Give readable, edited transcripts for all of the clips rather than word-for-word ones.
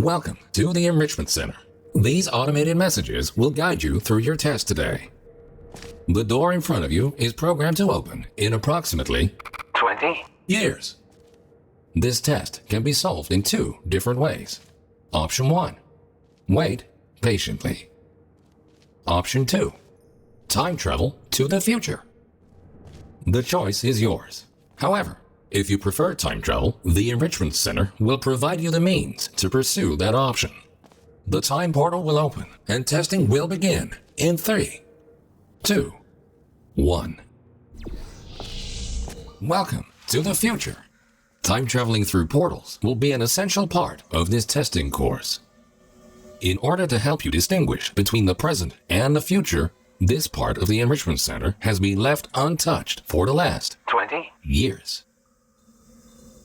Welcome to the Enrichment Center. These automated messages will guide you through your test today. The door in front of you is programmed to open in approximately 20 years. This test can be solved in two different ways. Option 1. Wait patiently. Option 2. Time travel to the future. The choice is yours. However, if you prefer time travel, the Enrichment Center will provide you the means to pursue that option. The time portal will open and testing will begin in 3, 2, 1. Welcome to the future. Time traveling through portals will be an essential part of this testing course. In order to help you distinguish between the present and the future, this part of the Enrichment Center has been left untouched for the last 20 years.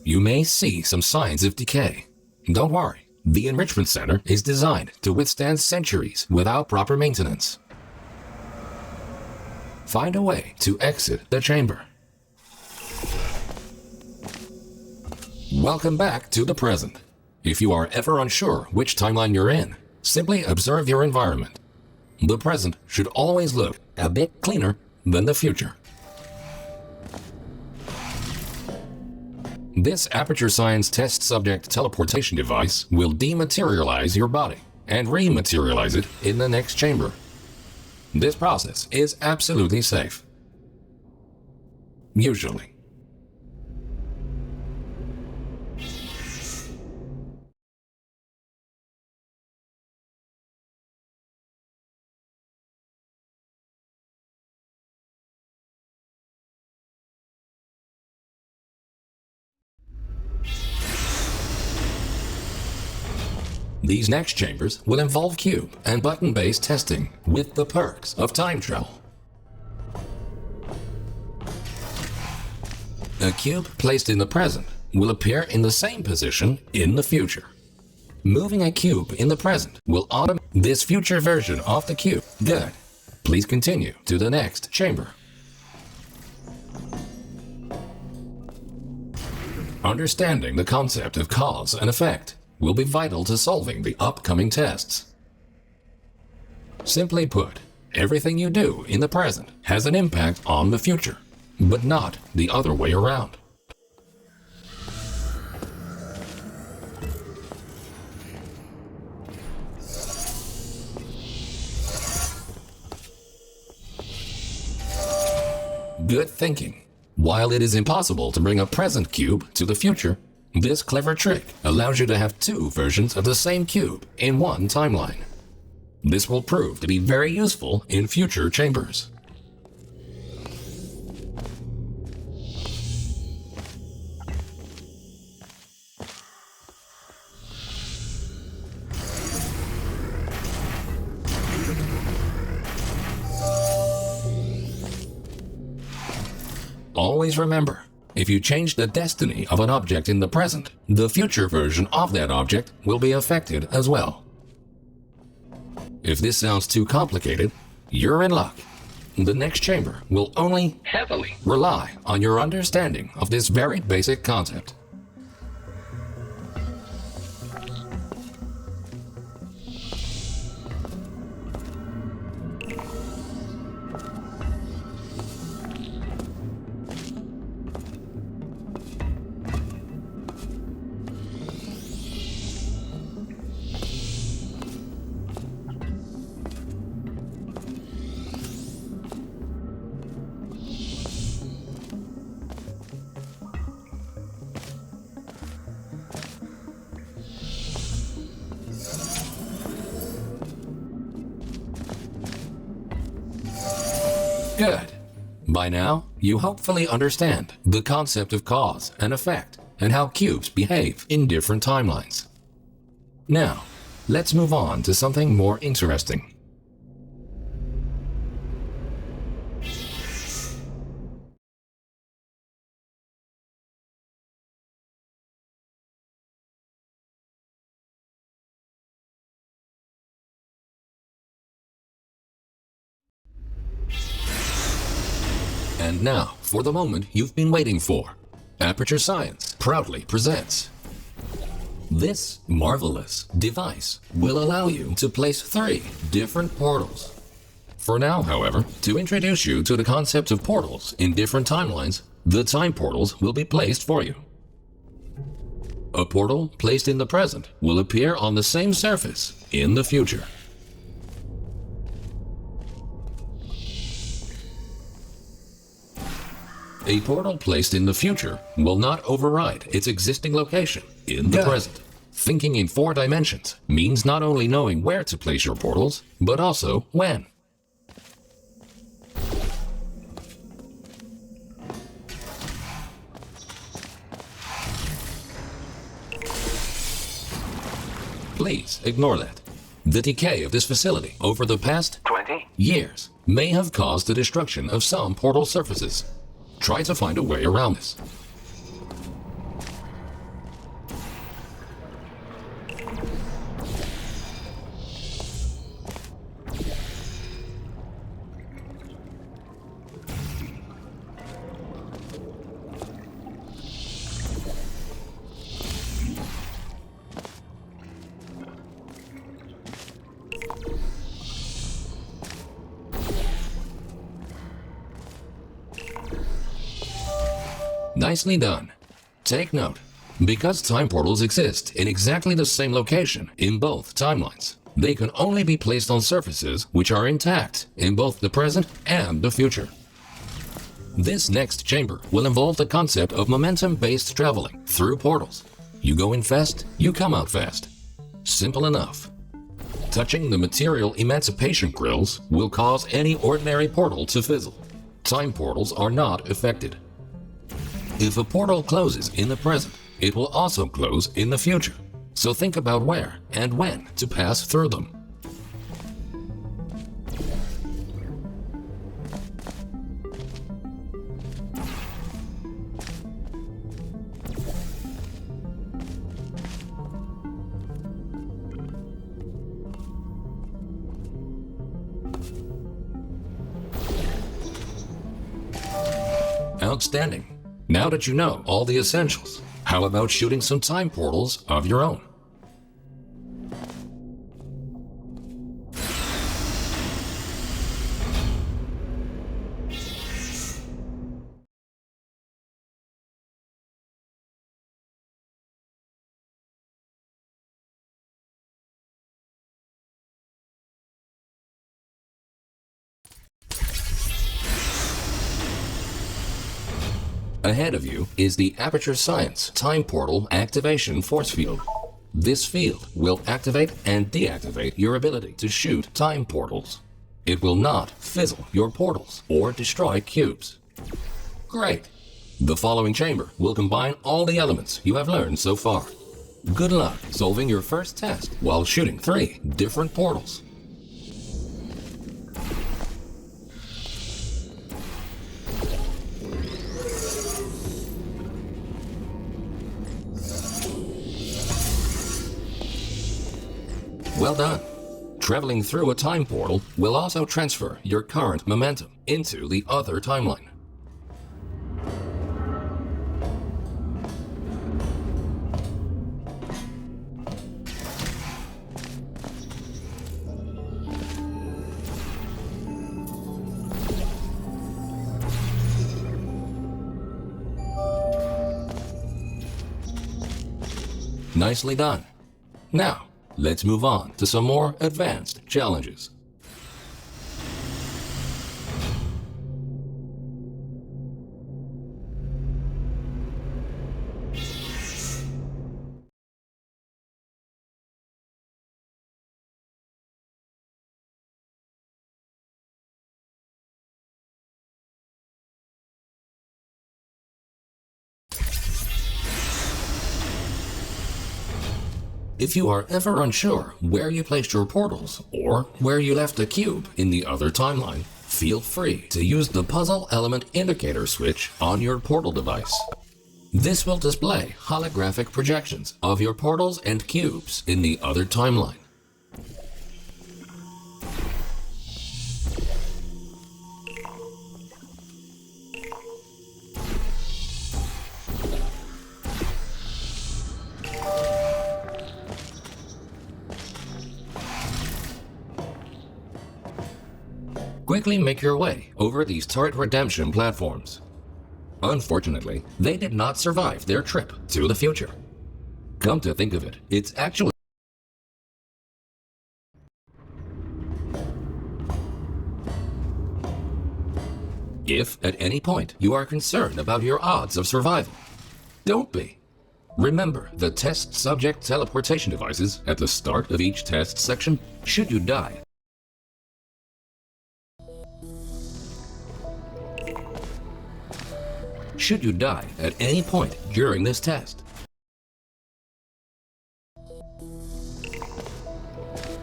You may see some signs of decay. Don't worry, the Enrichment Center is designed to withstand centuries without proper maintenance. Find a way to exit the chamber. Welcome back to the present. If you are ever unsure which timeline you're in, simply observe your environment. The present should always look a bit cleaner than the future. This Aperture Science test subject teleportation device will dematerialize your body and rematerialize it in the next chamber. This process is absolutely safe. Usually. These next chambers will involve cube and button-based testing with the perks of time travel. A cube placed in the present will appear in the same position in the future. Moving a cube in the present will automate this future version of the cube. Good. Please continue to the next chamber. Understanding the concept of cause and effect will be vital to solving the upcoming tests. Simply put, everything you do in the present has an impact on the future, but not the other way around. Good thinking. While it is impossible to bring a present cube to the future, this clever trick allows you to have two versions of the same cube in one timeline. This will prove to be very useful in future chambers. Always remember, if you change the destiny of an object in the present, the future version of that object will be affected as well. If this sounds too complicated, you're in luck. The next chamber will only heavily rely on your understanding of this very basic concept. Good. By now, you hopefully understand the concept of cause and effect and how cubes behave in different timelines. Now, let's move on to something more interesting. And now, for the moment you've been waiting for. Aperture Science proudly presents This marvelous device will allow you to place 3 different portals. For now, however, to introduce you to the concept of portals in different timelines, the time portals will be placed for you. A portal placed in the present will appear on the same surface in the future. A portal placed in the future will not override its existing location in the present. Thinking in 4 dimensions means not only knowing where to place your portals, but also when. Please ignore that. The decay of this facility over the past 20 years may have caused the destruction of some portal surfaces. Try to find a way around this. Nicely done. Take note, because time portals exist in exactly the same location in both timelines, they can only be placed on surfaces which are intact in both the present and the future. This next chamber will involve the concept of momentum-based traveling through portals. You go in fast, you come out fast. Simple enough. Touching the material emancipation grills will cause any ordinary portal to fizzle. Time portals are not affected. If a portal closes in the present, it will also close in the future. So think about where and when to pass through them. Outstanding. Now that you know all the essentials, how about shooting some time portals of your own? Ahead of you is the Aperture Science Time Portal Activation Force Field. This field will activate and deactivate your ability to shoot time portals. It will not fizzle your portals or destroy cubes. Great! The following chamber will combine all the elements you have learned so far. Good luck solving your first test while shooting 3 different portals. Well done. Traveling through a time portal will also transfer your current momentum into the other timeline. Nicely done. Now, let's move on to some more advanced challenges. If you are ever unsure where you placed your portals or where you left a cube in the other timeline, feel free to use the puzzle element indicator switch on your portal device. This will display holographic projections of your portals and cubes in the other timeline. Quickly make your way over these turret redemption platforms. Unfortunately, they did not survive their trip to the future. Come to think of it, it's actually if at any point you are concerned about your odds of survival, don't be. Remember the test subject teleportation devices at the start of each test section should you die. Should you die at any point during this test.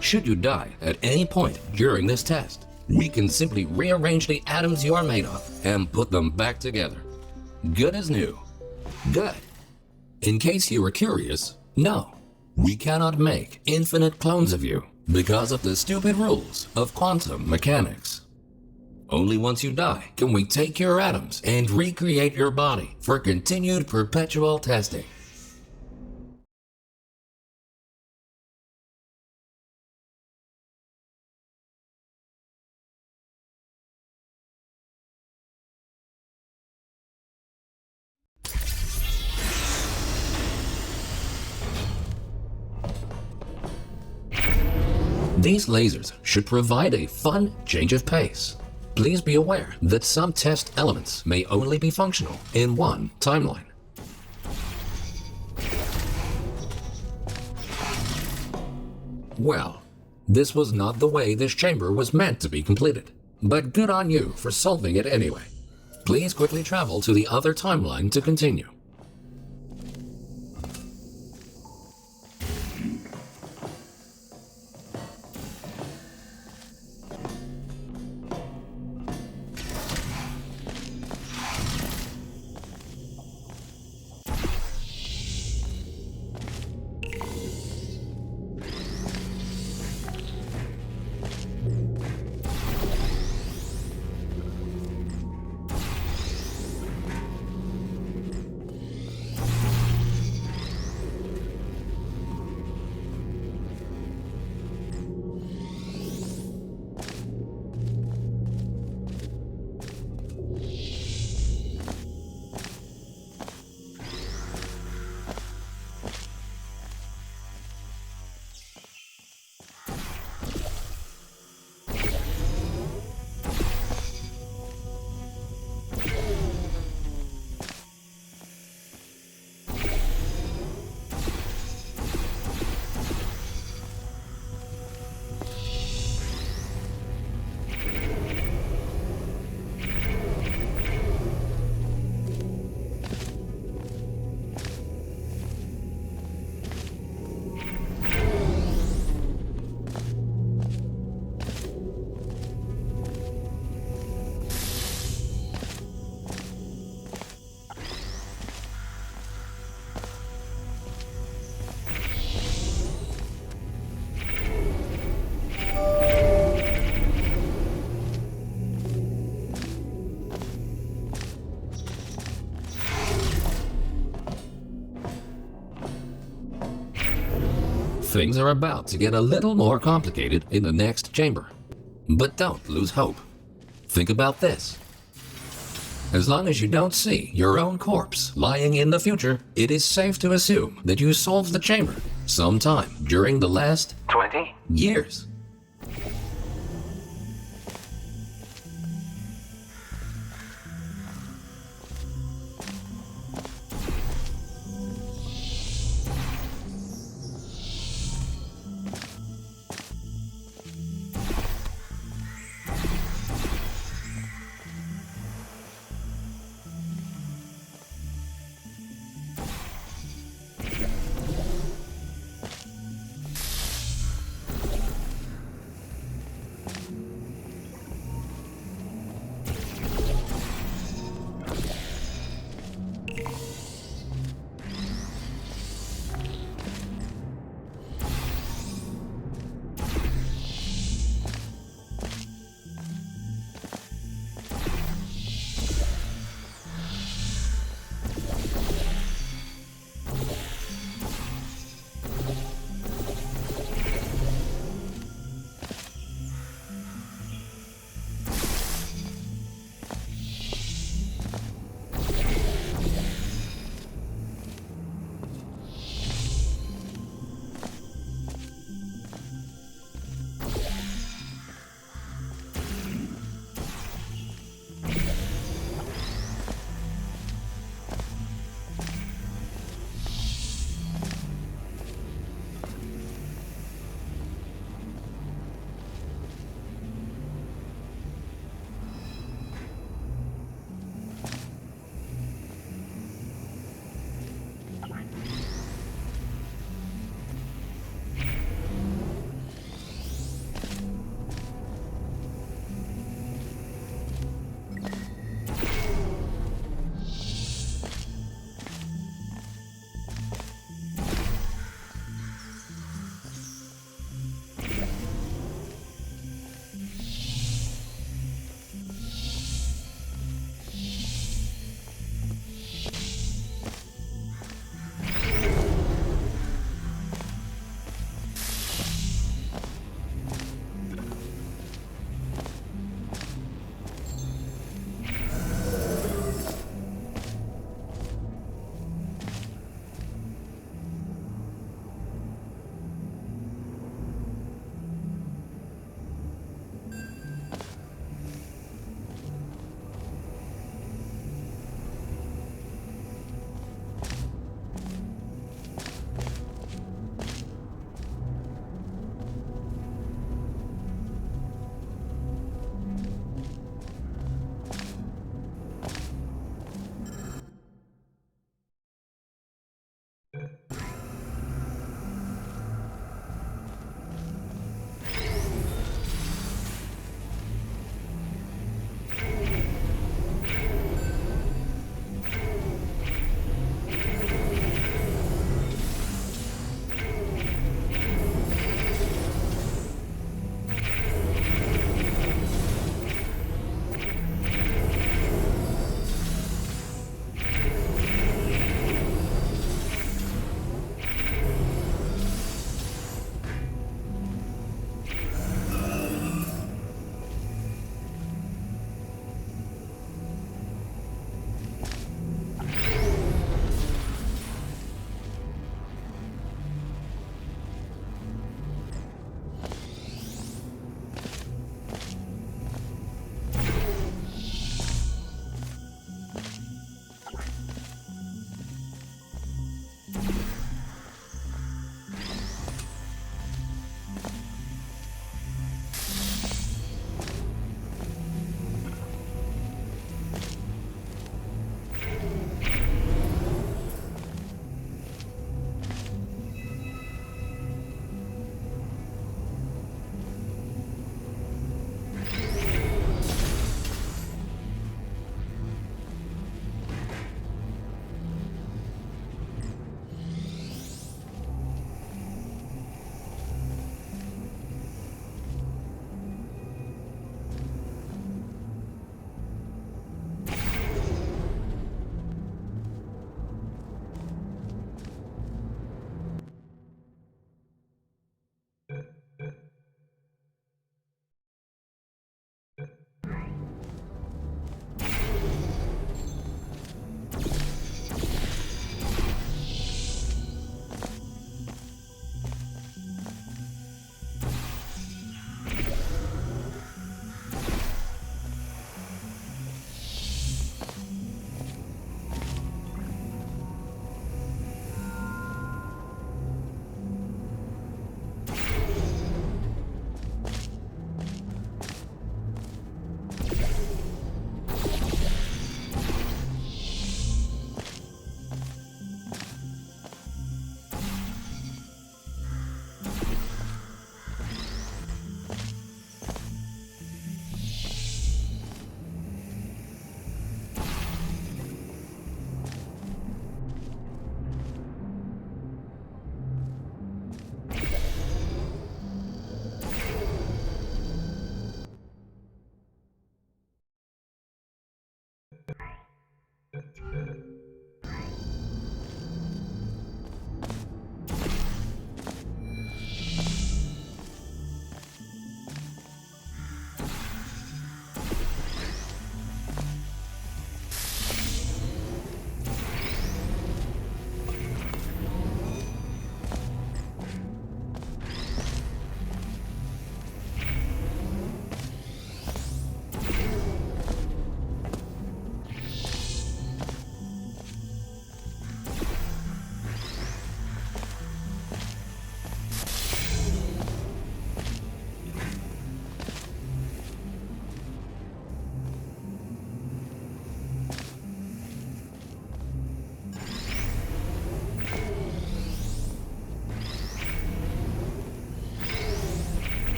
Should you die at any point during this test, we can simply rearrange the atoms you are made of and put them back together. Good as new. Good. In case you were curious, no, we cannot make infinite clones of you because of the stupid rules of quantum mechanics. Only once you die can we take your atoms and recreate your body for continued perpetual testing. These lasers should provide a fun change of pace. Please be aware that some test elements may only be functional in one timeline. Well, this was not the way this chamber was meant to be completed, but good on you for solving it anyway. Please quickly travel to the other timeline to continue. Things are about to get a little more complicated in the next chamber. But don't lose hope. Think about this. As long as you don't see your own corpse lying in the future, it is safe to assume that you solved the chamber sometime during the last 20 years.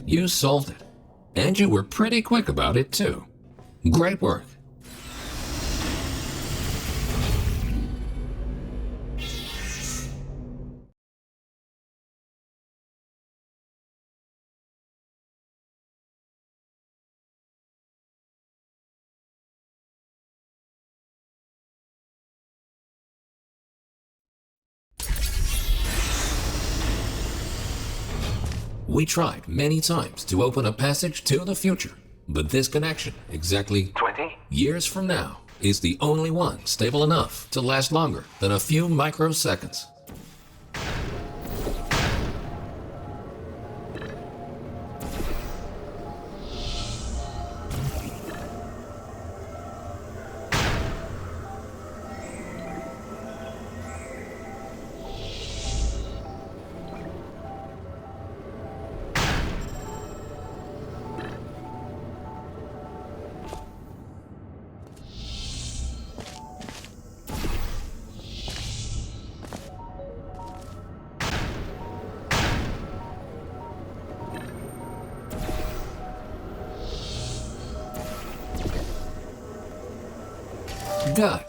you solved it. And you were pretty quick about it, too. Great work. We tried many times to open a passage to the future, but this connection, exactly 20 years from now, is the only one stable enough to last longer than a few microseconds. Good.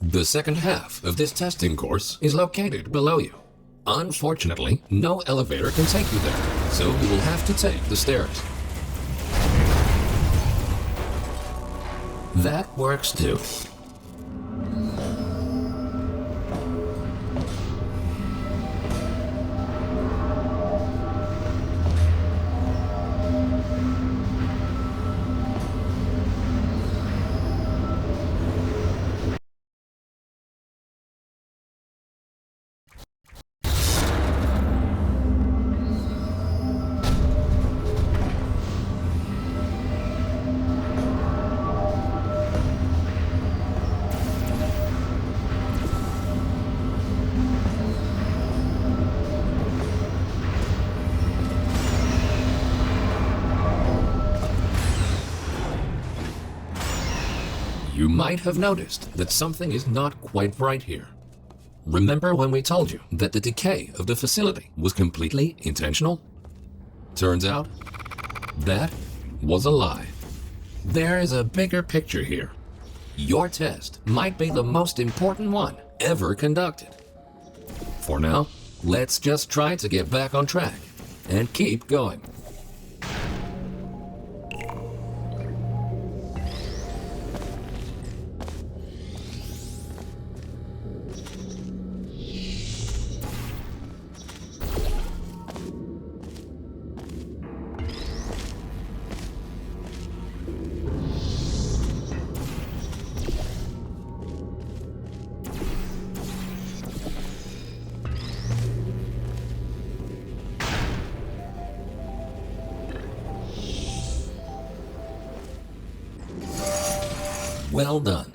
The second half of this testing course is located below you. Unfortunately, no elevator can take you there, so you will have to take the stairs. That works too. You might have noticed that something is not quite right here. Remember when we told you that the decay of the facility was completely intentional? Turns out, that was a lie. There is a bigger picture here. Your test might be the most important one ever conducted. For now, let's just try to get back on track and keep going. Well done.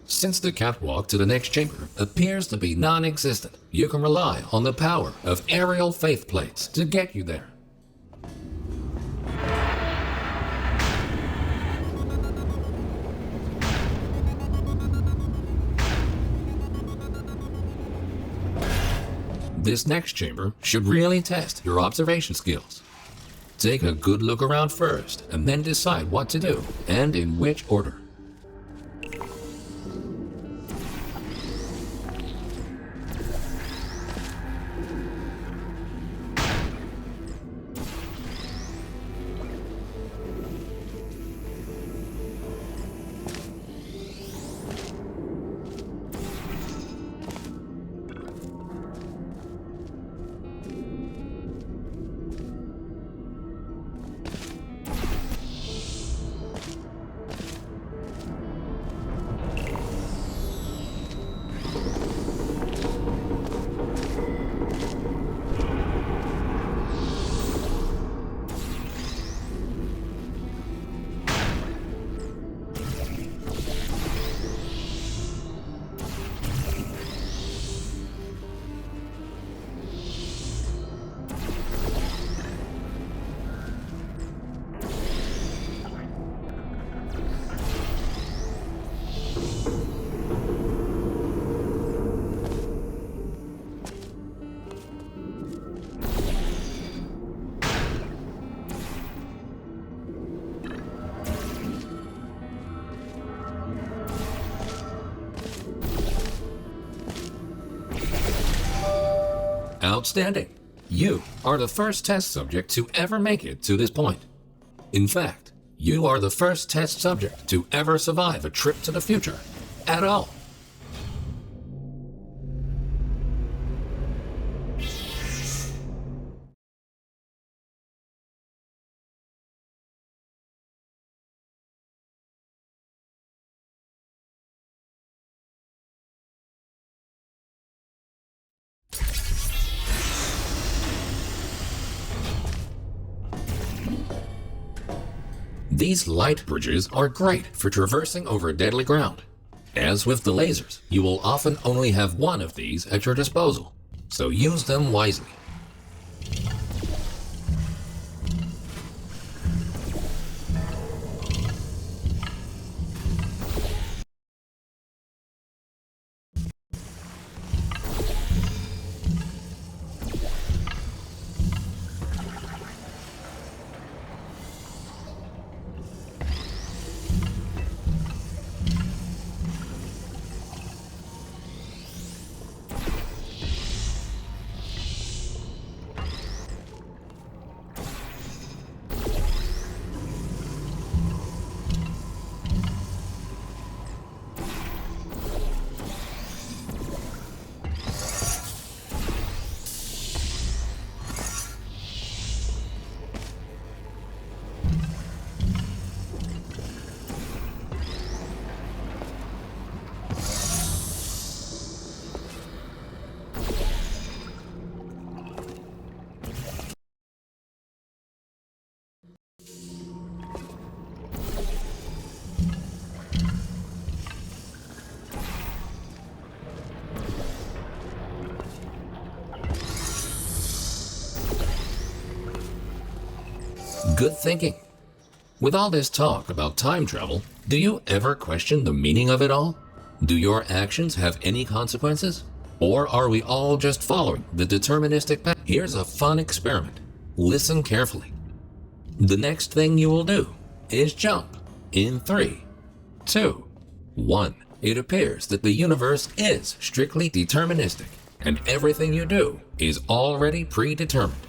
Since the catwalk to the next chamber appears to be non-existent, you can rely on the power of aerial faith plates to get you there. This next chamber should really test your observation skills. Take a good look around first, and then decide what to do, and in which order. Outstanding! You are the first test subject to ever make it to this point. In fact, you are the first test subject to ever survive a trip to the future at all. These light bridges are great for traversing over deadly ground. As with the lasers, you will often only have one of these at your disposal, so use them wisely. Good thinking. With all this talk about time travel, do you ever question the meaning of it all? Do your actions have any consequences? Or are we all just following the deterministic path? Here's a fun experiment. Listen carefully. The next thing you will do is jump in 3, 2, 1. It appears that the universe is strictly deterministic, and everything you do is already predetermined.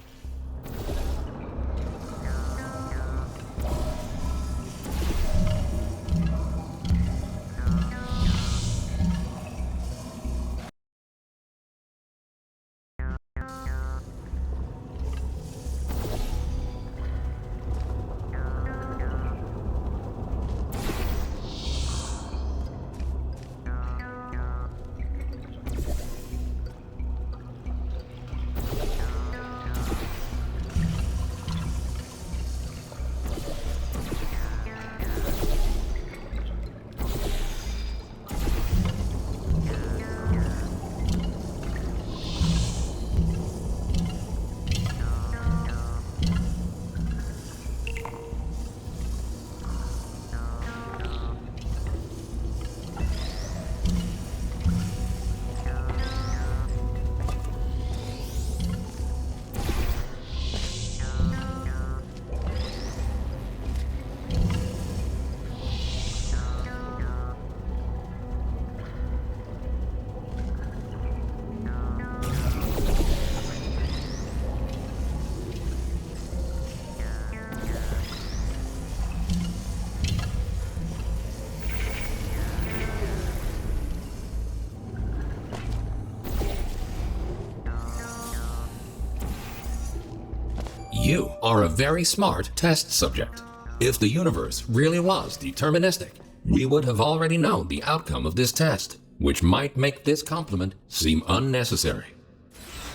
You are a very smart test subject. If the universe really was deterministic, we would have already known the outcome of this test, which might make this compliment seem unnecessary.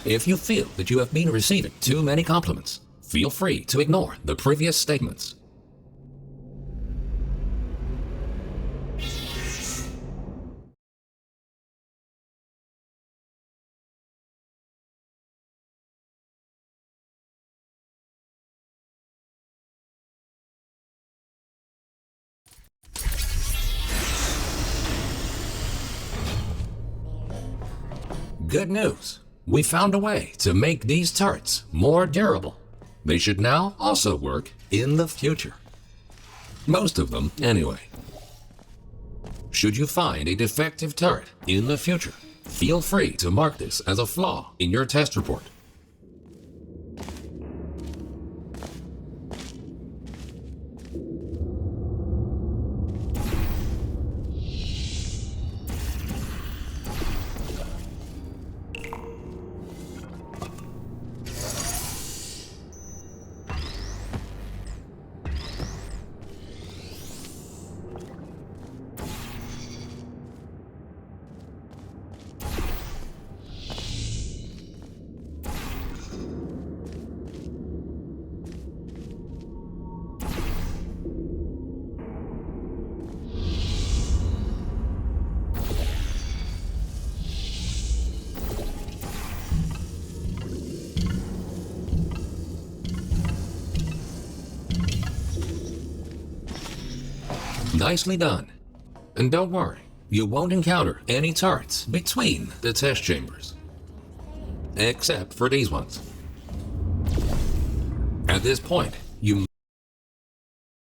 If you feel that you have been receiving too many compliments, feel free to ignore the previous statements. Good news! We found a way to make these turrets more durable. They should now also work in the future. Most of them, anyway. Should you find a defective turret in the future, feel free to mark this as a flaw in your test report. Nicely done. And don't worry, you won't encounter any turrets between the test chambers. Except for these ones. At this point, you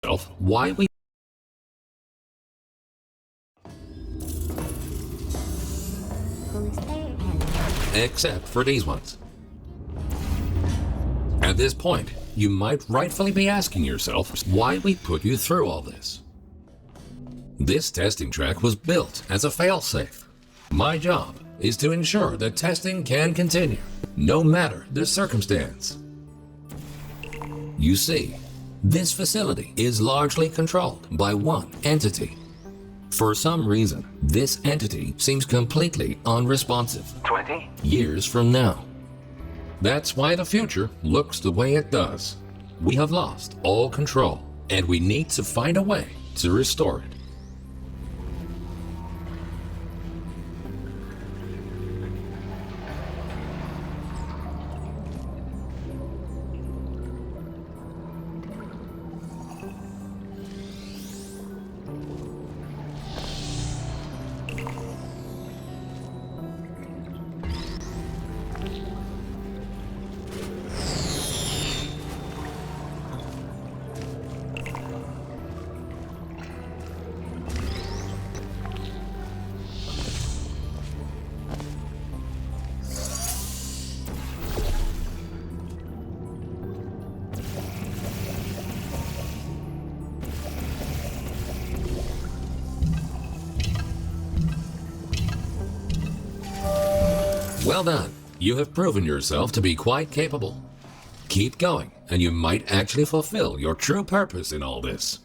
yourself why we except for these ones. At this point, you might rightfully be asking yourself why we put you through all this. This testing track was built as a failsafe. My job is to ensure that testing can continue, no matter the circumstance. You see, this facility is largely controlled by one entity. For some reason, this entity seems completely unresponsive 20 years from now. That's why the future looks the way it does. We have lost all control, and we need to find a way to restore it. Well done. You have proven yourself to be quite capable. Keep going, and you might actually fulfill your true purpose in all this.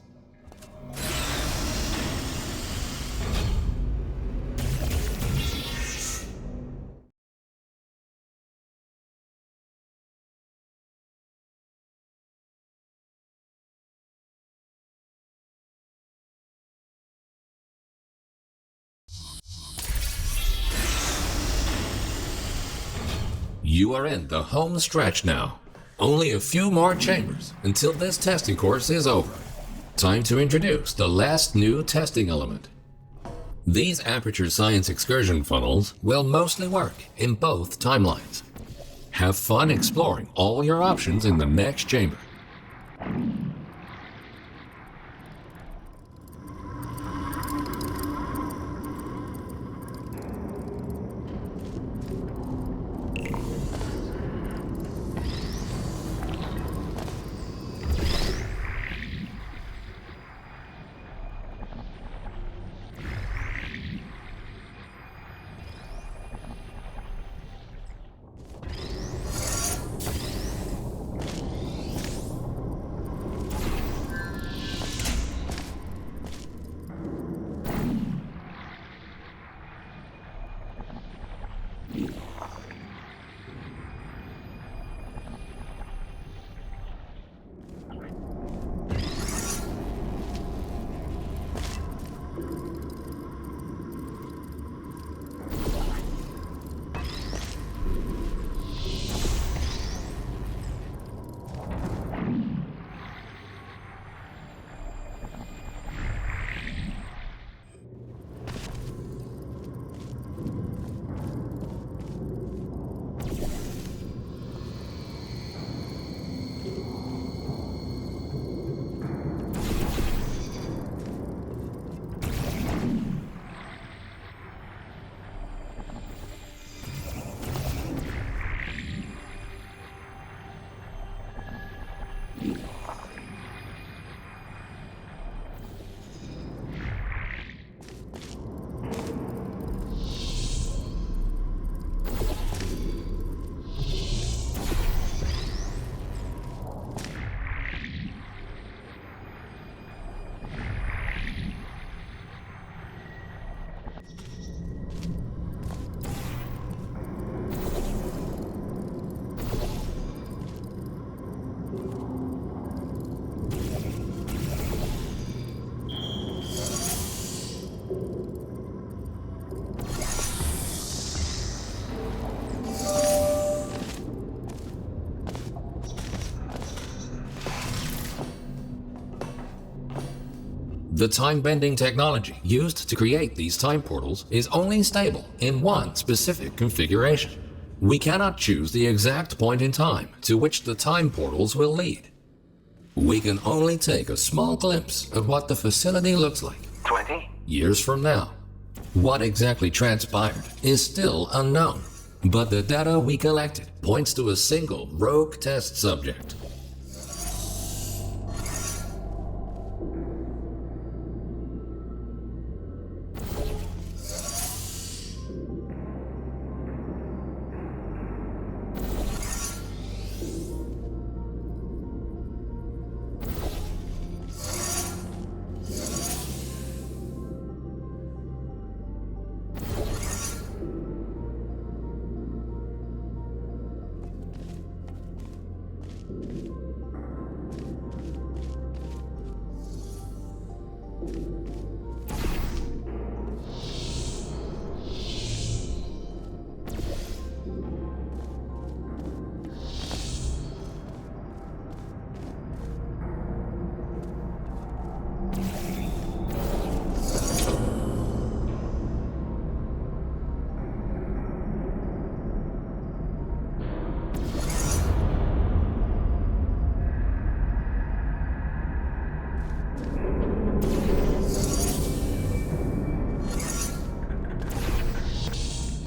You are in the home stretch now. Only a few more chambers until this testing course is over. Time to introduce the last new testing element. These aperture science excursion funnels will mostly work in both timelines. Have fun exploring all your options in the next chamber. The time-bending technology used to create these time portals is only stable in one specific configuration. We cannot choose the exact point in time to which the time portals will lead. We can only take a small glimpse of what the facility looks like 20 years from now. What exactly transpired is still unknown, but the data we collected points to a single rogue test subject.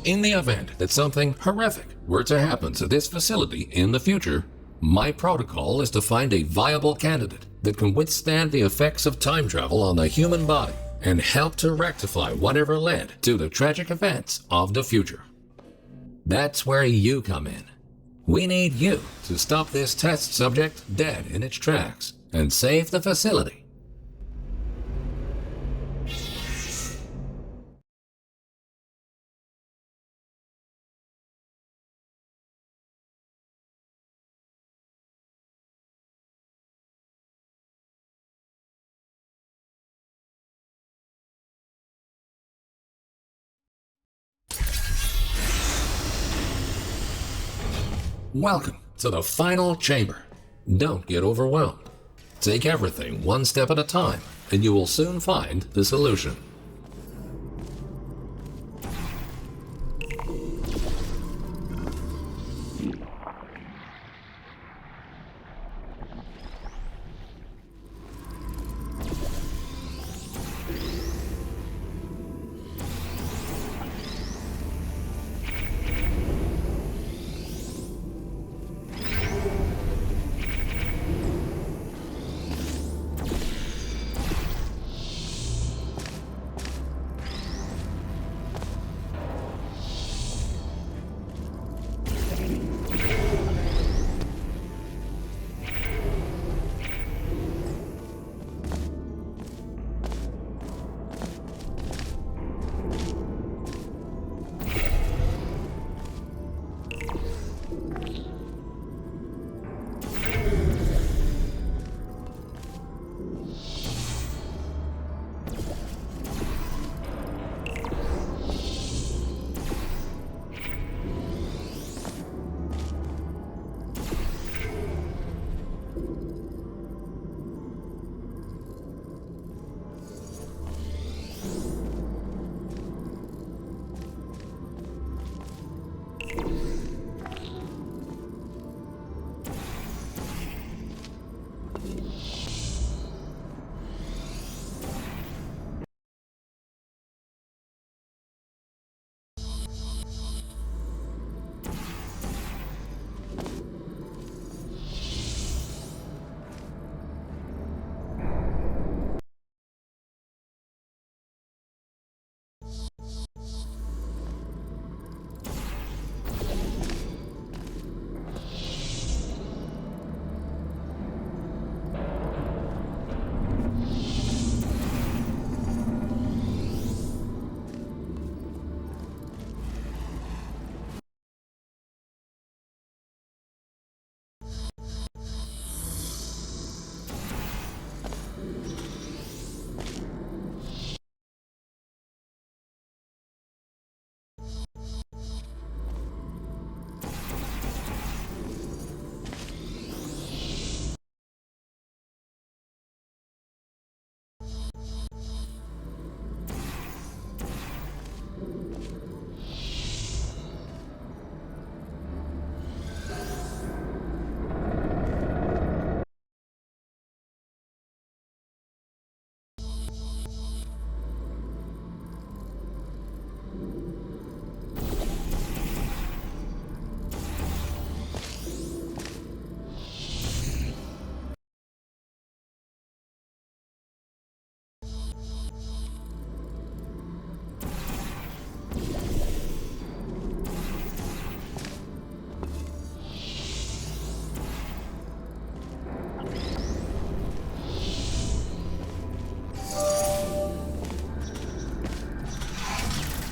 In the event that something horrific were to happen to this facility in the future, my protocol is to find a viable candidate that can withstand the effects of time travel on the human body and help to rectify whatever led to the tragic events of the future. That's where you come in. We need you to stop this test subject dead in its tracks and save the facility. Welcome to the final chamber. Don't get overwhelmed. Take everything one step at a time, and you will soon find the solution.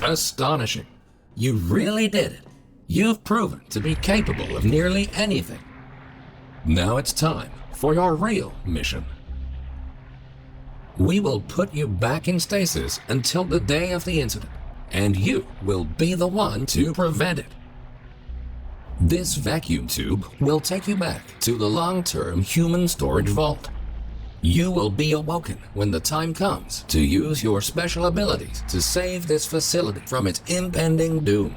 Astonishing. You really did it. You've proven to be capable of nearly anything. Now it's time for your real mission. We will put you back in stasis until the day of the incident, and you will be the one to prevent it. This vacuum tube will take you back to the long-term human storage vault. You will be awoken when the time comes to use your special abilities to save this facility from its impending doom.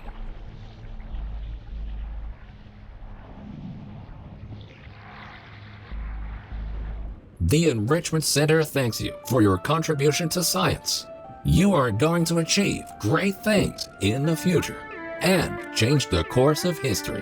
The Enrichment Center thanks you for your contribution to science. You are going to achieve great things in the future and change the course of history.